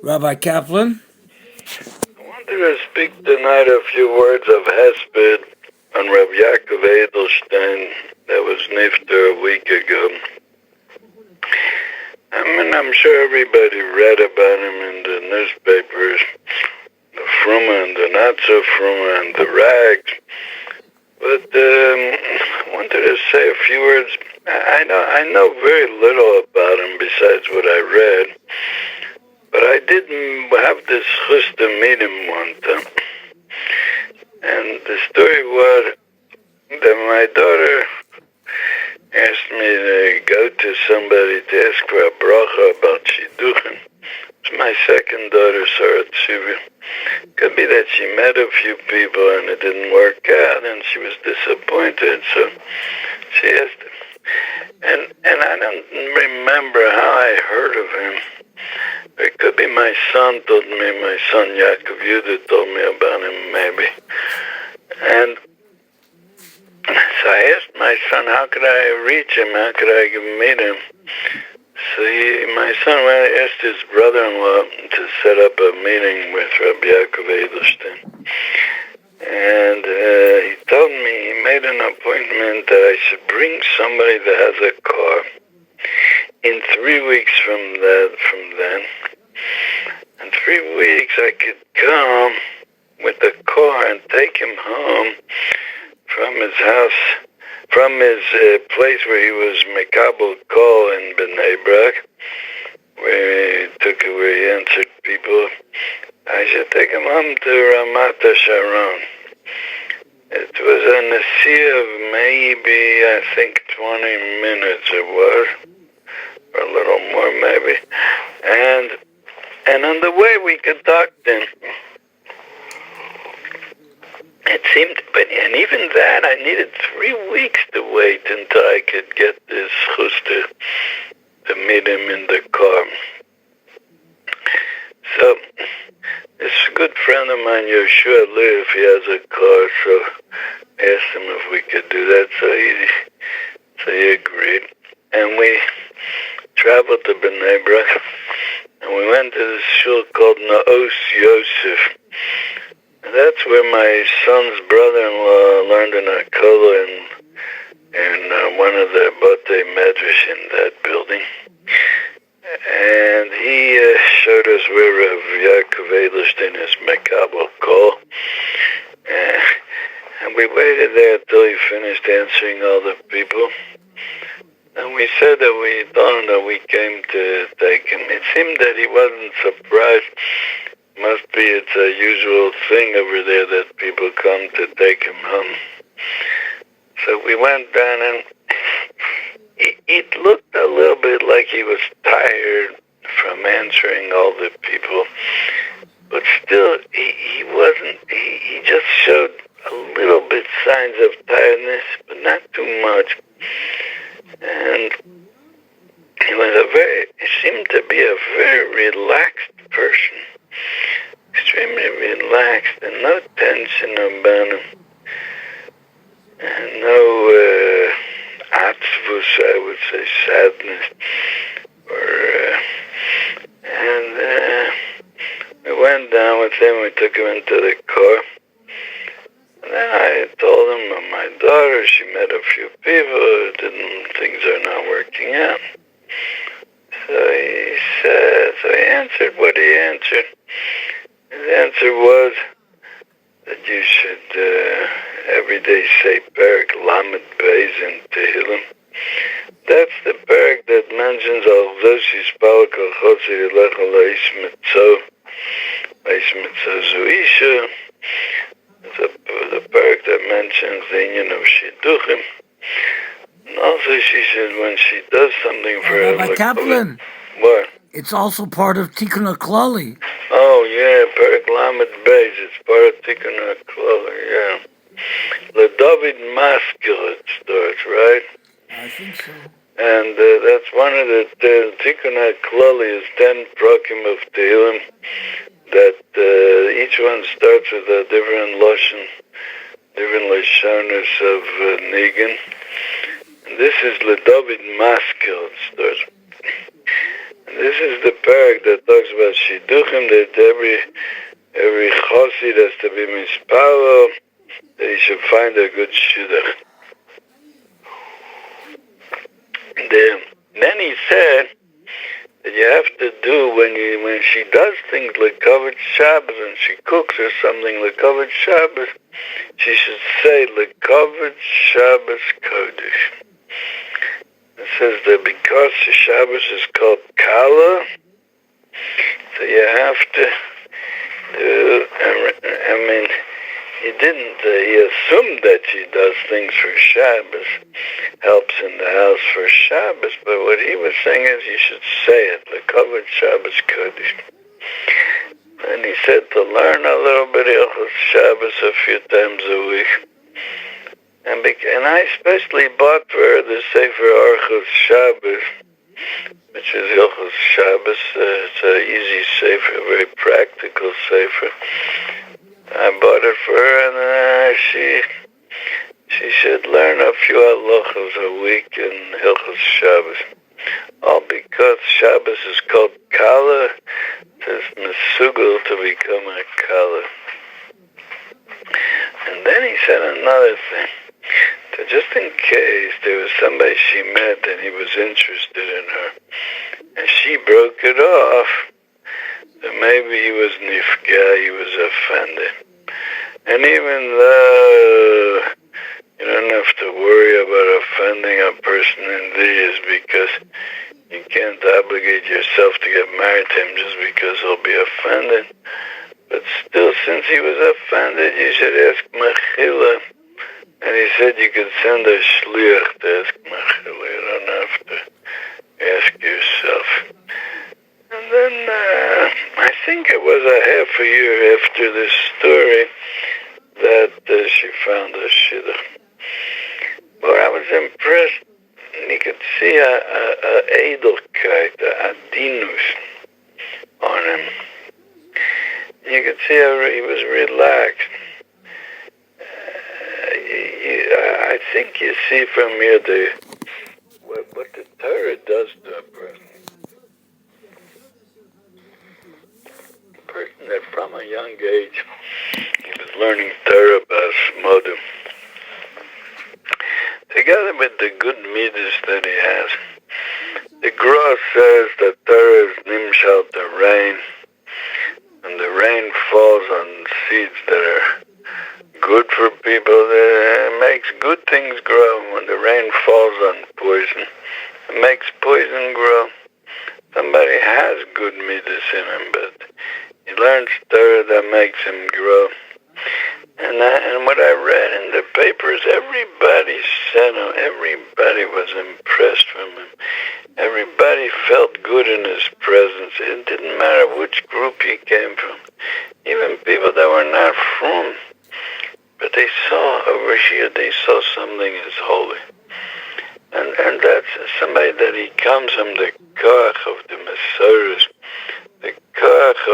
Rabbi Kaplan. I wanted to speak tonight a few words of Hesped on Rabbi Yakov Edelstein that was nifter a week ago. I'm sure everybody read about him in the newspapers, the fruma and the not so fruma and the rags. But I wanted to say a few words. I know very little about him besides what I read, but I did have this chus to meet him one time. And the story was that my daughter asked me to go to somebody to ask for a bracha about shidduchim. It's my second daughter, Sarah Tshuvah. Could be that she met a few people and it didn't work out and she was disappointed, so she asked him. And I don't remember how I heard of him. It could be my son told me, my son Yakov Yudah told me about him maybe. And so I asked my son, how could I reach him? How could I meet him? So my son went and asked his brother-in-law to set up a meeting with Rabbi Yakov Edelstein. And he told me he made an appointment that I should bring somebody that has a car in 3 weeks from then. In 3 weeks I could come with the car and take him home from his house, from his place where he was Mekabel Kol in Bnei Brak, where he answered people. I should take him home to Ramat Sharon. It was a Nasia of maybe, I think, 20 minutes it was, or a little more maybe. And on the way we could talk then. It seemed, and even that, I needed 3 weeks to wait until I could get this chus to meet him in the car. So, this good friend of mine, Yoshua Lev, he has a car, so I asked him if we could do that, so he agreed. And we traveled to Bnei Brak, and we went to this shul called Naos Yosef. And that's where my son's brother-in-law learned in a kollel in one of the Batei Medrash in that building. And he showed us where Rav Yaakov Edelstein is Mekabel Kol. And we waited there until he finished answering all the people. And we said that we told him that we came to take him. It seemed that he wasn't surprised. Must be it's a usual thing over there that people come to take him home. So we went down and it looked a little bit like he was tired from answering all the people. But still, he wasn't, he just showed a little bit signs of tiredness, but not too much. And he seemed to be a very relaxed person. Extremely relaxed and no tension about him. And no atzvus, I would say, sadness. And we went down with him, we took him into the car. And then I told him about my daughter, she met a few people, things are not working out. So he answered what he answered. His answer was that you should every day say Perek Lamed Beis in Tehillim. That's the Perek that mentions Al Zoshis Palak Al Chotzi Yilech Al Eish Mitzvah Zuisha. The Perek that mentions the union of Shidduchim. And also she said when she does something for Rabbi Kaplan. What? It's also part of Tikkun HaKlali. Oh, yeah, Perek Lamed Beis. It's part of Tikkun HaKlali, yeah. The David Maskil it starts, right? I think so. And that's one of the Tikkun HaKlali is 10 prakim of Tehillim that each one starts with a different lashon, different lashonos of Nigan. And this is the David Maskil it starts. This is the parak that talks about shidduchim, that every chosid has to be mispalo, that he should find a good shidduch. Then he said that you have to do when she does things like covered Shabbos and she cooks or something like covered Shabbos, she should say like covered Shabbos Kodesh. It says that because Shabbos is called Kala, so you have to do. He assumed that she does things for Shabbos, helps in the house for Shabbos, but what he was saying is you should say it, the covered Shabbos Kodesh. And he said to learn a little bit of Shabbos a few times a week. And I especially bought for her the Sefer Orchos Shabbos, which is Hilchos Shabbos. It's an easy Sefer, a very practical Sefer. I bought it for her, and she should learn a few halachos a week in Hilchos Shabbos. All because Shabbos is called Kala, it's Mesugel to become a Kala. And then he said another thing. So just in case there was somebody she met and he was interested in her, and she broke it off, then maybe he was nifga, he was offended. And even though you don't have to worry about offending a person in these, because you can't obligate yourself to get married to him just because he'll be offended. But still, since he was offended, you should ask Mechila. And he said you could send a shliach to ask Mechila. You don't have to ask yourself. And then, I think it was a half a year after this story that she found a shidduch. But I was impressed. And you could see a edelkeit, a adinus on him. You could see how he was relaxed. I think you see from here what the Torah does to a person. A person that from a young age he was learning Torah about Shmodim. Together with the good midas that he has. The Gra says that Torah is nimshal to rain, and the rain falls on seeds that are good for people. It makes good things grow. When the rain falls on poison, it makes poison grow. Somebody has good midas in him, but he learns Torah that makes him grow. And what I read in the papers, everybody said him, everybody was impressed from him. Everybody felt good in his presence. It didn't matter which group he came from. Even people that were not from. But they saw over here, they saw something is holy. And that's somebody that he comes from the koach of the Mesoros, the koach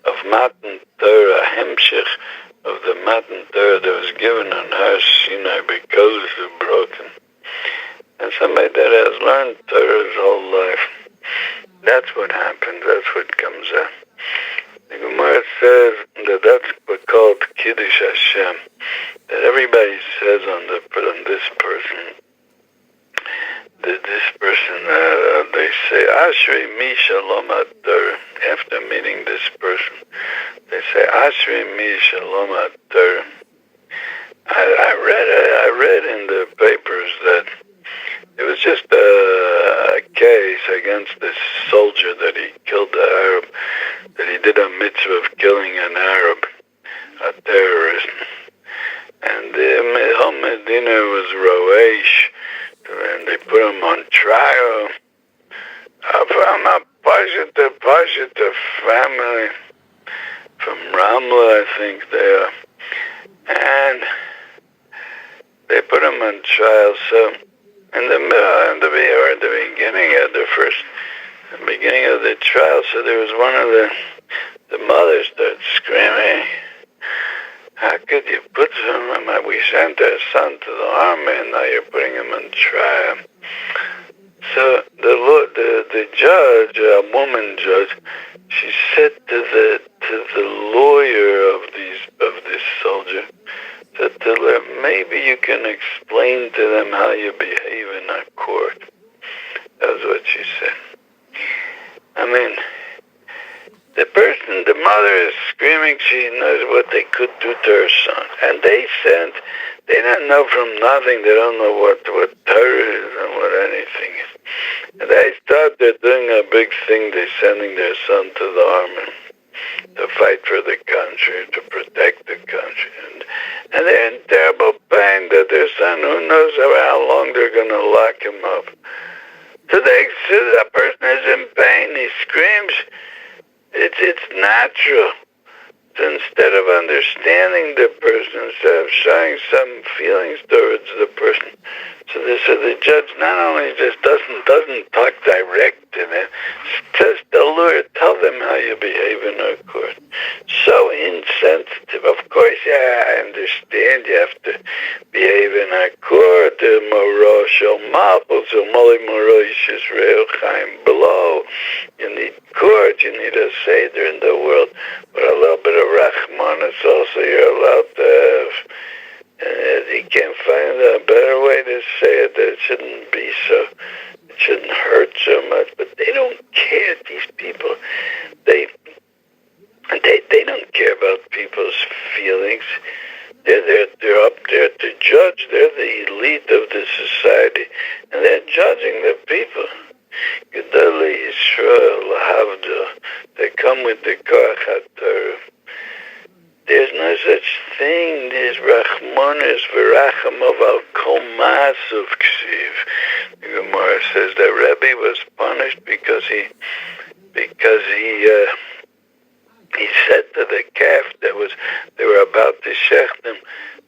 of Matan Torah, hemshech of the Matan Torah that was given on Har Sinai because of broken. And somebody that has learned Torah his whole life. That's what happens, that's what comes out. The Gemara says that that's what's called Kiddush Hashem. That everybody says on this person, they say, Ashrei mi shalom ad-Torah. After meeting this person, they say, Ashrei mi shalom ad-Torah. I read in the papers that it was just a case against this soldier that he killed the Arab, that he did a mitzvah of killing an Arab, a terrorist. And the whole Medina was Roesh, and they put him on trial from a positive family from Ramla, I think they are. And they put him on trial, so in the beginning of the trial, so there was one of the mothers started screaming, how could you put him, we sent our son to the army and now you're putting him on trial. So the judge, a woman judge, she said to the lawyer of this soldier, said to her, maybe you can explain to them how you behave in a court. That's what she said. I mean, the mother is screaming. She knows what they could do to her son, and they don't know from nothing. They don't know what terror is and what anything is. And they thought they're doing a big thing. They're sending their son to the army to fight for the country, to protect the country. And they're in terrible pain that their son, who knows how long they're going to lock him up. So the person is in pain. He screams. It's natural. So instead of understanding the person, instead of showing some feelings towards the person, so the judge not only just doesn't talk direct to them, just the lawyer, tell them how you behave in our court. So insensitive. Of course, yeah, I understand you have to behave in our court. Below. You need court, you need a Seder in the world, but a little bit of Rahman is also you're allowed to have. And he can't find a better way to say it, that it shouldn't be so, it shouldn't hurt so much. But they don't care, these people. They don't care about people's feelings. They're up there to judge. They're the elite of the society, and they're judging the people. Gedolei Yisrael Havda. They come with the Koach HaTorah. There's no such thing. There's Rachmanis v'Rachamov al Kol Ma'asav Ksiv. The Gemara says that Rebbe was punished because he said to the calf they were about to shecht him.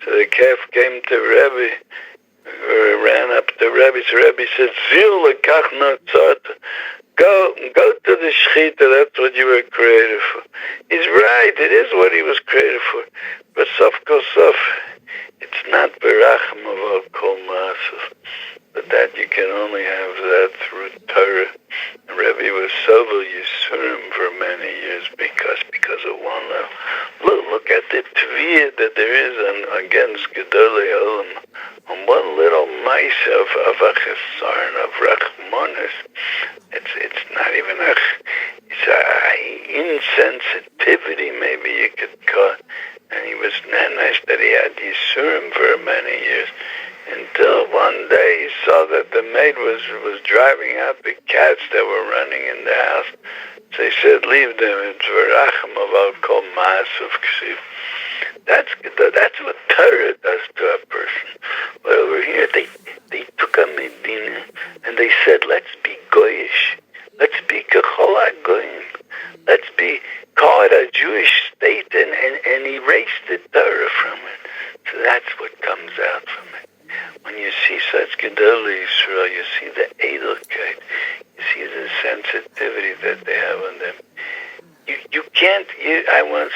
So the calf came to Rebbe, ran up to Rebbe. So Rebbe said, Zil lekach natzat. Go to the shechita. That's what you were created for. He's right. It is what he was created for. But sof kol sof, it's not berachim of al kol ma'asav. But that you can only have that through Torah. And Rebbe was sovel Yisurim for many years because of one level. Look at the tviyah that there is against Gedolei Olam on one little mice of a chesaron of Rachmanis. It's not even it's a insensitivity, maybe you could call it. And he was nice that he had Yisurim for many years. Until one day he saw that the maid was driving out the cats that were running in the house. So he said, leave them. It's v'rachem of al kol ma'asav ksiv. That's what Torah does to a person. Well, over here they took a medina and they said, let's be goyish. Let's be kachol hagoyim. Let's call it a Jewish state and erase the Torah from it. So that's what comes out from it. When you see such Gedolei Yisrael, you see the edelkeit, you see the sensitivity that they have on them. You can't.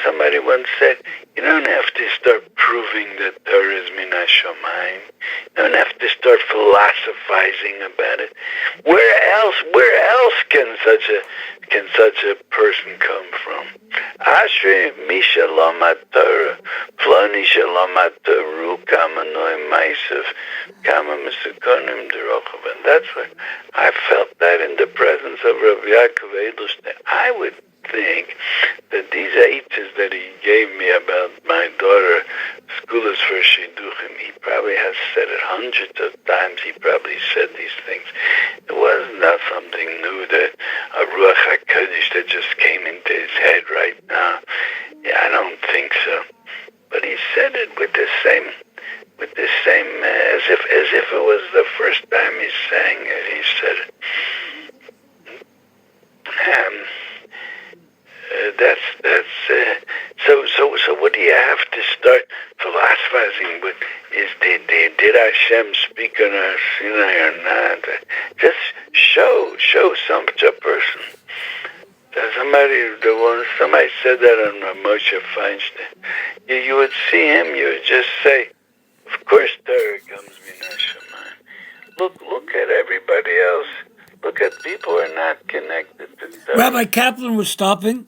Somebody once said, you don't have to start proving that Torah is min hashamayim. You don't have to start philosophizing about it. Where else can such a person come from? Ashrei mi shalomad Torah, ploni shalomad Torah, kama noim ma'asav, kama mesukonim derochav. And that's what I felt that in the presence of Rabbi Yakov Edelstein. I would think that these eights that he gave me about my daughter, school is for shidduchim, he probably has said it hundreds of times. He probably said these things. It was not something new, that a ruach hakodesh that just came into his head right now. Yeah, I don't think so. But he said it with the same, as if it was the first time he sang it. He said it. So what do you have to start philosophizing with? Is did Hashem speak on our Sinai or not? Just show such a person. Somebody said that on Moshe Feinstein. You would see him, you would just say, of course Torah comes min hashamayim. Look at everybody else. Look at people are not connected to stuff. Rabbi Kaplan was stopping